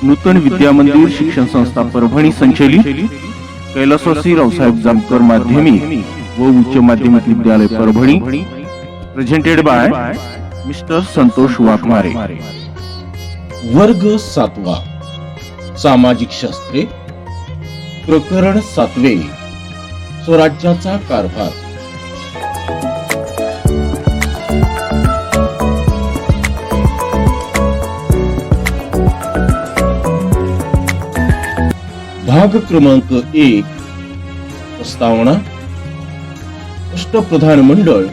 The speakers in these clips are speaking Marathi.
नूतन विद्यामंदिर शिक्षण संस्था परभणी संचलित कैलासवासी रावसाहेब जामकर माध्यमिक व उच्च माध्यमिक विद्यालय Parbhani presented bye mister Santosh Waghmare. वर्ग 7वा सामाजिक शास्त्रे प्रकरण 7वे स्वराज्याचा कारभार। भाग क्रमांक 1 प्रस्तावना। अष्टप्रधान मंडळ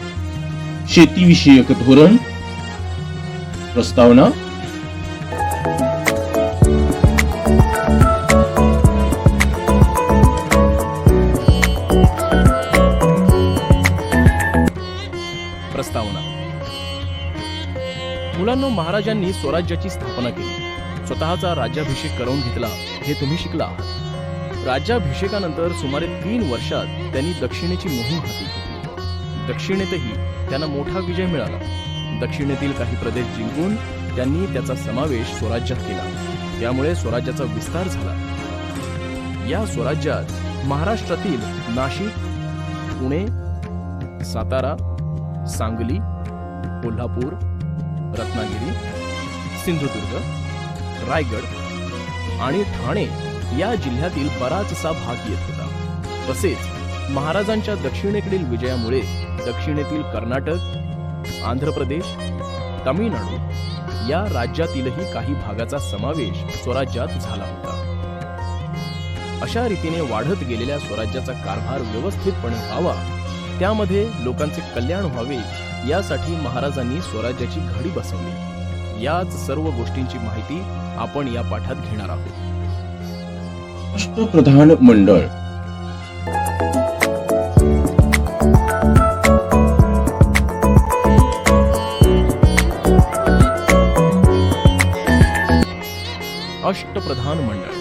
शेतीविषयक धोरण। प्रस्तावना। प्रस्तावना। मुलांनो, महाराजांनी स्वराज्याची स्थापना केली, स्वतःचा राज्याभिषेक करून घेतला हे तुम्ही शिकला आहात। राज्याभिषेकानंतर सुमारे 3 वर्षात त्यांनी दक्षिणेची मोहीम हाती घेतली। दक्षिणेतही त्यांना मोठा विजय मिळाला। दक्षिणेतील काही प्रदेश जिंकून त्यांनी त्याचा समावेश स्वराज्यात केला, त्यामुळे स्वराज्याचा विस्तार झाला। या स्वराज्यात महाराष्ट्रातील नाशिक, पुणे, सातारा, सांगली, कोल्हापूर, रत्नागिरी, सिंधुदुर्ग, रायगड आणि ठाणे या जिल्ह्यातील बराचसा भाग येत होता। तसेच महाराजांच्या दक्षिणेकडील विजयामुळे दक्षिणेतील कर्नाटक, आंध्र प्रदेश, तामिळनाडू या राज्यातीलही काही भागाचा समावेश स्वराज्यात झाला होता। अशा रीतीने वाढत गेलेल्या स्वराज्याचा कारभार व्यवस्थितपणे व्हावा, त्यामध्ये लोकांचे कल्याण व्हावे, यासाठी महाराजांनी स्वराज्याची घडी बसवली। याच सर्व गोष्टींची माहिती आपण या पाठात घेणार आहोत। अष्टप्रधान मंडळ। अष्टप्रधान मंडळ।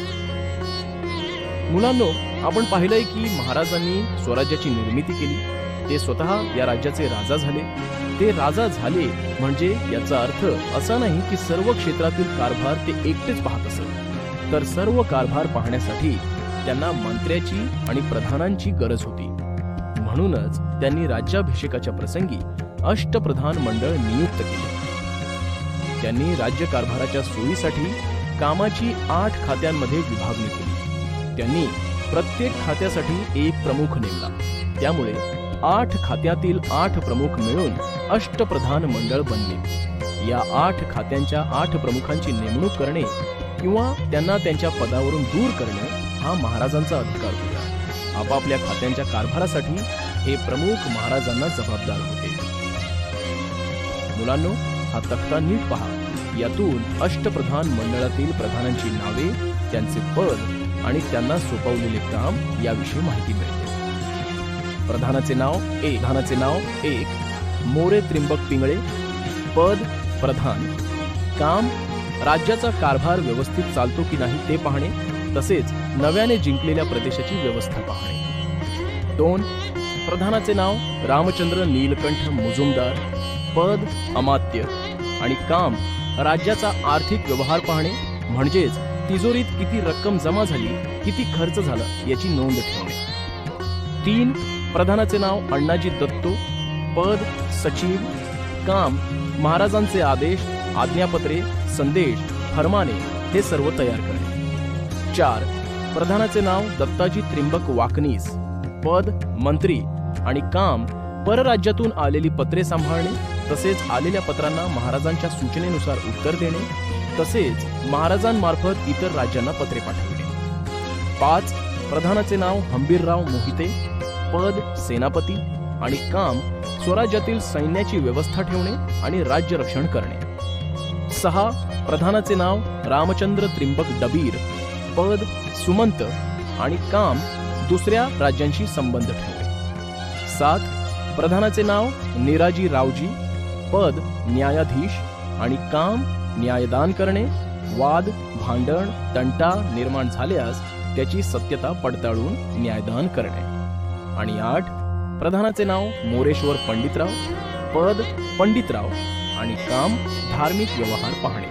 मुलांनो, आपण पाहिलंय की महाराजांनी स्वराज्याची निर्मिती केली, ते स्वतः या राज्याचे राजा झाले। ते राजा झाले म्हणजे याचा अर्थ असा नाही की सर्व क्षेत्रातील कारभार ते एकटेच पाहत असत, तर सर्व कारभार पाहण्यासाठी त्यांना मंत्र्याची आणि प्रधानांची गरज होती। म्हणूनच त्यांनी राज्याभिषेकाच्या प्रसंगी अष्टप्रधान मंडळ नियुक्त केले। त्यांनी राज्य कारभाराच्या सोयीसाठी कामाची 8 खात्यांमध्ये विभागणी केली। त्यांनी प्रत्येक खात्यासाठी एक प्रमुख नेमला, त्यामुळे 8 खात्यातील 8 प्रमुख मिळून अष्टप्रधान मंडळ बनले। या 8 खात्यांच्या 8 प्रमुखांची नेमणूक करणे किंवा त्यांना त्यांच्या पदावरून दूर करणे हा महाराजांचा अधिकार होता। आपापल्या खात्यांच्या कारभारासाठी हे प्रमुख महाराजांना जबाबदार होते। मुलांनो, हा तक्ता नीट पहा। यातून अष्टप्रधान मंडळातील प्रधानांची नावे, त्यांचे पद आणि त्यांना सोपवलेले काम याविषयी माहिती मिळते। प्रधानाचे नाव 1 मोरे त्रिंबक पिंगळे। पद प्रधान। काम राज्याचा कारभार व्यवस्थित चालतो की नाही ते पाहणे, तसेच नव्याने जिंकलेल्या प्रदेशाची व्यवस्था पाहणे। 2 प्रधानाचे नाव रामचंद्र नीलकंठ मुजुमदार। पद अमात्य आणि काम राज्याचा आर्थिक व्यवहार पाहणे, म्हणजेच तिजोरीत किती रक्कम जमा झाली, किती खर्च झाला याची नोंद ठेवणे। 3 प्रधानाचे नाव अण्णाजी दत्तो। पद सचिव। काम महाराजांचे आदेश, आज्ञापत्रे, संदेश, फरमाने हे सर्व तयार करणे। 4 प्रधानाचे नाव दत्ताजी त्रिंबक वाकनीस। पद मंत्री आणि काम परराज्यातून आलेली पत्रे सांभाळणे, तसेच आलेल्या पत्रांना महाराजांच्या सूचनेनुसार उत्तर देणे, तसेच महाराजांमार्फत इतर राज्यांना पत्रे पाठविणे। 5 प्रधानाचे नाव हंबीरराव मोहिते। पद सेनापती आणि काम स्वराज्यातील सैन्याची व्यवस्था ठेवणे आणि राज्य रक्षण करणे। 6 प्रधानाचे नाव रामचंद्र त्रिंबक डबीर। पद सुमंत आणि काम दुसऱ्या राज्यांशी संबंध ठेवणे। 7 प्रधानाचे नाव निराजी रावजी। पद न्यायाधीश आणि काम न्यायदान करणे, वाद, भांडण, तंटा निर्माण झाल्यास त्याची सत्यता पडताळून न्यायदान करणे। आणि 8 प्रधानाचे नाव मोरेश्वर पंडितराव। पद पंडितराव आणि काम धार्मिक व्यवहार पाहणे।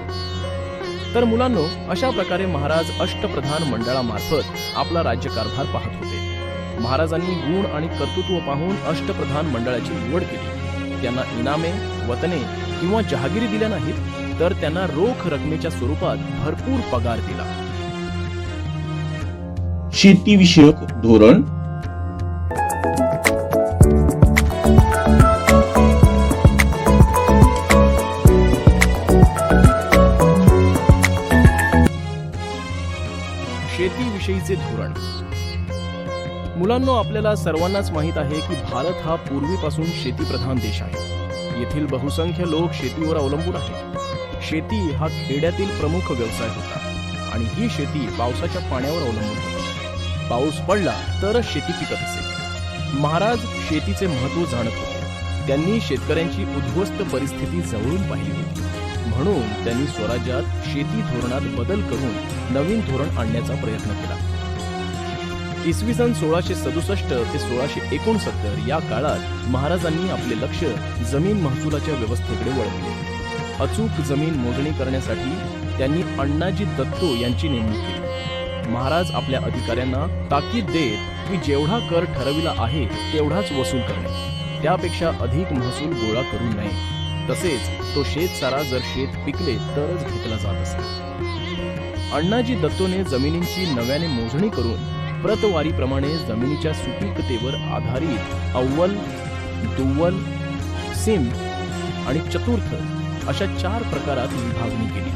तर मुलांनो, अशा प्रकारे महाराज अष्टप्रधान मंडळामार्फत आपला राज्यकारभार पाहत होते. महाराजांनी गुण आणि कर्तृत्व पाहून अष्टप्रधान मंडळाची निवड केली. त्यांना इनामे, वतने किंवा जहागिरी दिल्या नाहीत, तर त्यांना रोख रकमेच्या स्वरूपात भरपूर पगार दिला. शेतीविषयक धोरण. शेतीविषयीचे धोरण. मुलांनो, आपल्याला सर्वांनाच माहित आहे की भारत हा पूर्वीपासून शेतीप्रधान देश आहे. येथील बहुसंख्य लोक शेतीवर अवलंबून आहेत. शेती हा खेड्यातील प्रमुख व्यवसाय होता आणि ही शेती पावसाच्या पाण्यावर अवलंबून होती. पाऊस पडला तरच शेती पिकत असे. महाराज शेतीचे महत्त्व जाणत होते. त्यांनी शेतकऱ्यांची उद्ध्वस्त परिस्थिती जवळून पाहिली होती. म्हणून त्यांनी स्वराज्यात शेती धोरणात बदल करून नवीन धोरण आणण्याचा प्रयत्न केला. इसवी सन 1667 ते 1669 या काळात महाराजांनी आपले लक्ष जमीन महसुलाच्या व्यवस्थेकडे वळवले. अचूक जमीन मोजणी करण्यासाठी त्यांनी अण्णाजी दत्तो यांची नेमणूक केली. महाराज आपल्या अधिकाऱ्यांना ताकीद देत की जेवढा कर ठरविला आहे तेवढाच वसूल करणे, त्यापेक्षा अधिक महसूल गोळा करू नये. तसेच तो शेतसारा जर शेत पिकले तरच घेतला जात असे. अण्णाजी दत्तोने जमिनींची नव्याने मोजणी करून प्रतवारीप्रमाणे जमिनीच्या सुपीकतेवर आधारित अव्वल, दुव्वल, सिम आणि चतुर्थ अशा 4 प्रकारात विभागणी केली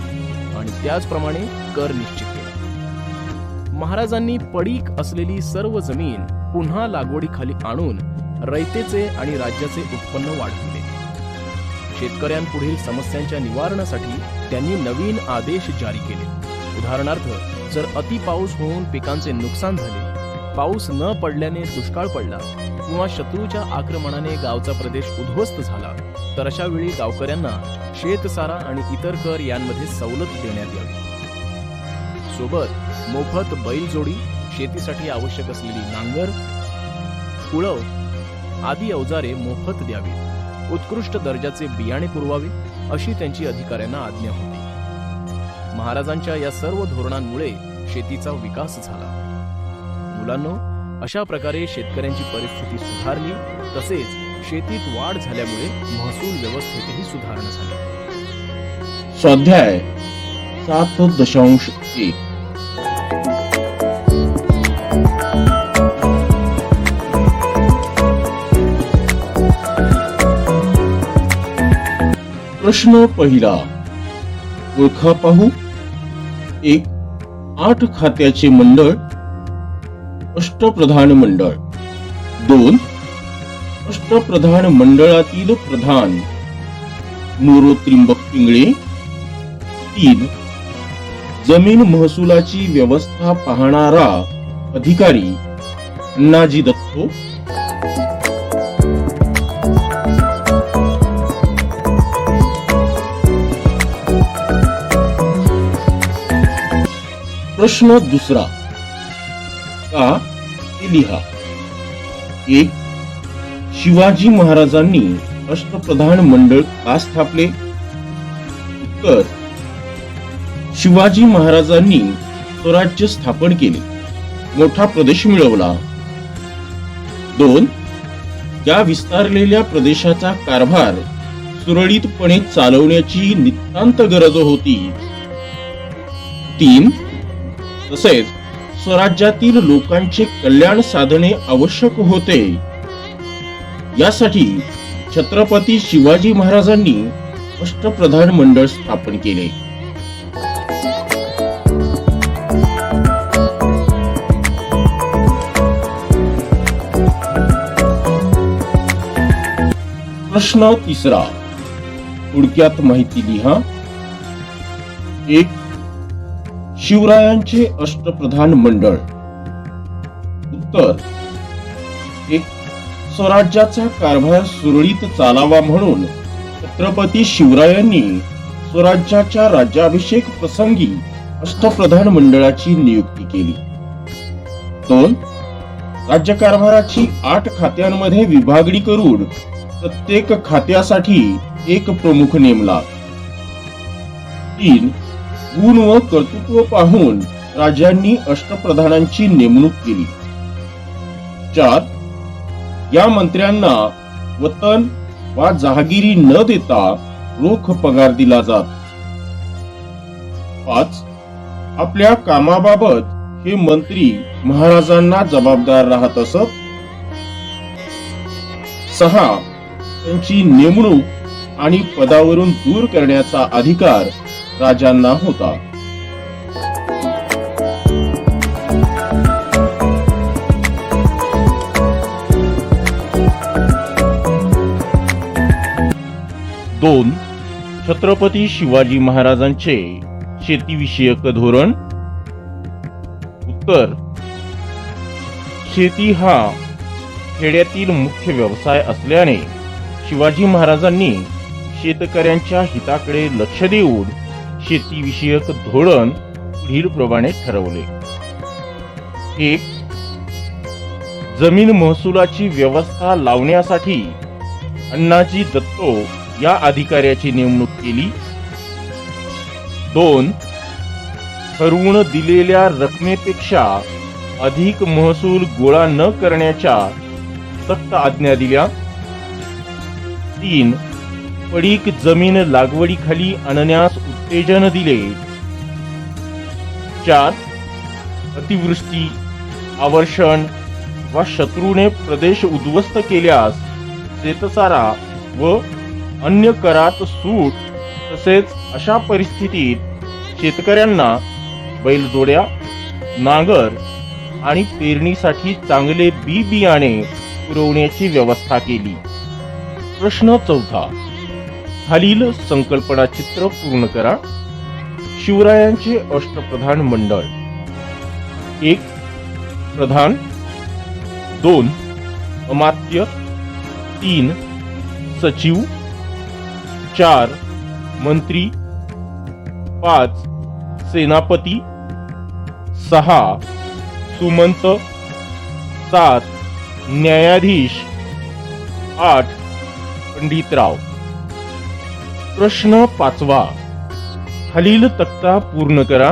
आणि त्याचप्रमाणे कर निश्चित केला. महाराजांनी पडीक असलेली सर्व जमीन पुन्हा लागवडीखाली आणून रयतेचे आणि राज्याचे उत्पन्न वाढविले. शेतकऱ्यांपुढील समस्यांच्या निवारणासाठी त्यांनी नवीन आदेश जारी केले. उदाहरणार्थ, जर अति पाऊस होऊन पिकांचे नुकसान झाले, पाऊस न पडल्याने दुष्काळ पडला किंवा शत्रूच्या आक्रमणाने गावचा प्रदेश उद्ध्वस्त झाला, तर अशा वेळी गावकऱ्यांना शेतसारा आणि इतर कर यांमध्ये सवलत देण्यात यावी. सोबत मोफत बैलजोडी, शेतीसाठी आवश्यक असलेली नांगर, कुळव आदी अवजारे मोफत द्यावी, उत्कृष्ट दर्जाचे बियाणे पुरवावे, अशी त्यांची अधिकाऱ्यांना आज्ञा होती. महाराजांच्या या सर्व धोरणांमुळे शेतीचा विकास झाला. मुलांनो, अशा प्रकारे शेतकऱ्यांची परिस्थिती सुधारली. तसेच शेतीत वाढ झाल्यामुळे महसूल व्यवस्थेतही सुधारणा झाली. स्वाध्याय 7.1. प्रश्न पहिला. ओळखा पाहू. 1. 8 खात्याचे मंडळ. अष्टप्रधान मंडळ. 2. अष्टप्रधान मंडळातील प्रधान मोरो त्रिंबक पिंगळे. 3. जमीन महसुलाची व्यवस्था पाहणारा अधिकारी अण्णाजी दत्तो. 2. का ते लिहा. 1. शिवाजी महाराजांनी अष्टप्रधान मंडळ का स्थापले? उत्तर. शिवाजी महाराजांनी स्वराज्य स्थापन केले, मोठा प्रदेश मिळवला. 2. या विस्तारलेल्या प्रदेशाचा कारभार सुरळीतपणे चालवण्याची नितांत गरज होती. 3. तसेच स्वराज्यातील लोकांचे कल्याण साधणे आवश्यक होते. यासाठी छत्रपती शिवाजी महाराजांनी अष्टप्रधान मंडळ स्थापन केले. प्रश्न 3. थोडक्यात माहिती लिहा. 1. शिवरायांचे अष्टप्रधान मंडळ. उत्तर. 1. स्वराज्याचा कारभार सुरळीत चालावा म्हणून छत्रपती शिवरायांनी स्वराज्याच्या राज्याभिषेक प्रसंगी अष्टप्रधान मंडळाची नियुक्ती केली. 2. राज्यकारभाराची 8 खात्यांमध्ये विभागणी करून प्रत्येक खात्यासाठी एक प्रमुख नेमला. 3. गुण व कर्तृत्व पाहून राजांनी अष्टप्रधानांची नेमणूक केली. 4. या मंत्र्यांना वतन वा जहागिरी न देता रोख पगार दिला जात. 5. आपल्या कामाबाबत हे मंत्री महाराजांना जबाबदार राहत असत. 6. त्यांची नेमणूक आणि पदावरून दूर करण्याचा अधिकार राजांना होता. दोन. छत्रपती शिवाजी महाराजांचे शेतीविषयक धोरण. उत्तर. शेती हा खेड्यातील मुख्य व्यवसाय असल्याने शिवाजी महाराजांनी शेतकऱ्यांच्या हिताकडे लक्ष देऊन शेतीविषयक धोरण पुढीलप्रमाणे ठरवले. 1. जमीन महसुलाची व्यवस्था लावण्यासाठी अण्णाजी दत्तो या अधिकाऱ्याची नेमणूक केली. 2. ठरवून दिलेल्या रकमेपेक्षा अधिक महसूल गोळा न करण्याच्या सक्त आज्ञा दिल्या. 3. पडीक जमीन लागवडीखाली आणण्यास उत्तेजन दिले. 4. अतिवृष्टी, आवर्षण वा शत्रूने प्रदेश उद्ध्वस्त केल्यास शेतसारा व अन्य करात सूट, तसेच अशा परिस्थितीत शेतकऱ्यांना बैलजोड्या, नांगर आणि पेरणीसाठी चांगले बी बियाणे पुरवण्याची व्यवस्था केली. प्रश्न 4. खालील संकल्पना चित्र पूर्ण करा. शिवरायांचे अष्टप्रधान मंडळ. 1. प्रधान. 2. अमात्य. 3. सचिव. 4. मंत्री. 5. सेनापती. 6. सुमंत. 7. न्यायाधीश. 8. पंडितराव. प्रश्न 5. खालील तक्ता पूर्ण करा.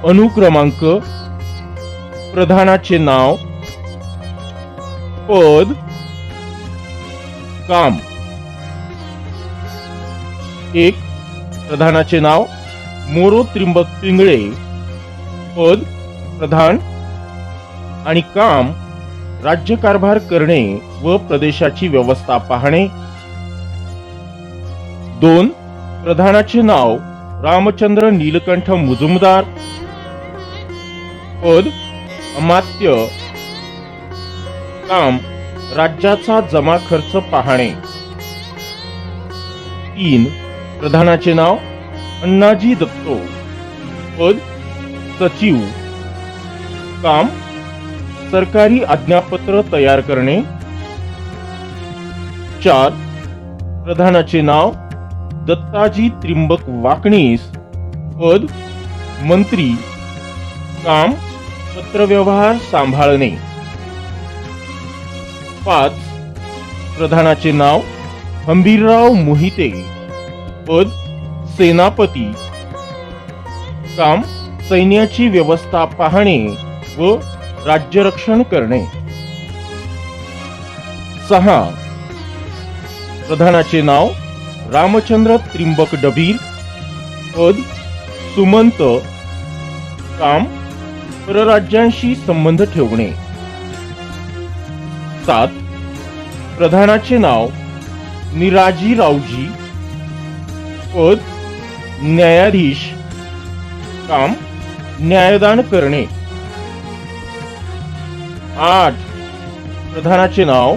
अनुक्रमांक. प्रधानाचे नाव. पद. काम. 1. प्रधानाचे नाव मोरो त्रिंबक पिंगळे. पद प्रधान आणि काम राज्यकारभार करणे व प्रदेशाची व्यवस्था पाहणे. 2. प्रधानाचे नाव रामचंद्र नीलकंठ मुजुमदार. पद अमात्य. काम राज्याचा जमा खर्च पाहणे. 3. प्रधानाचे नाव अण्णाजी दत्तो. पद सचिव. काम सरकारी आज्ञापत्र तयार करणे. 4. प्रधानाचे नाव दत्ताजी त्रिंबक वाकणीस. पद मंत्री. काम पत्रव्यवहार सांभाळणे. 5. प्रधानाचे नाव हंबीरराव मोहिते. पद सेनापती. काम सैन्याची व्यवस्था पाहणे व राज्यरक्षण करणे. 6. प्रधानाचे नाव रामचंद्र त्रिंबक डभीर. पद सुमंत. काम परराज्यांशी संबंध ठेवणे. 7. प्रधानाचे नाव निराजी रावजी. पद न्यायाधीश. काम न्यायदान करणे. 8. प्रधानाचे नाव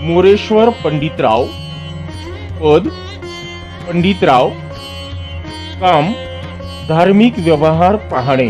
मोरेश्वर पंडितराव. पद पंडितराव. काम धार्मिक व्यवहार पाहणे.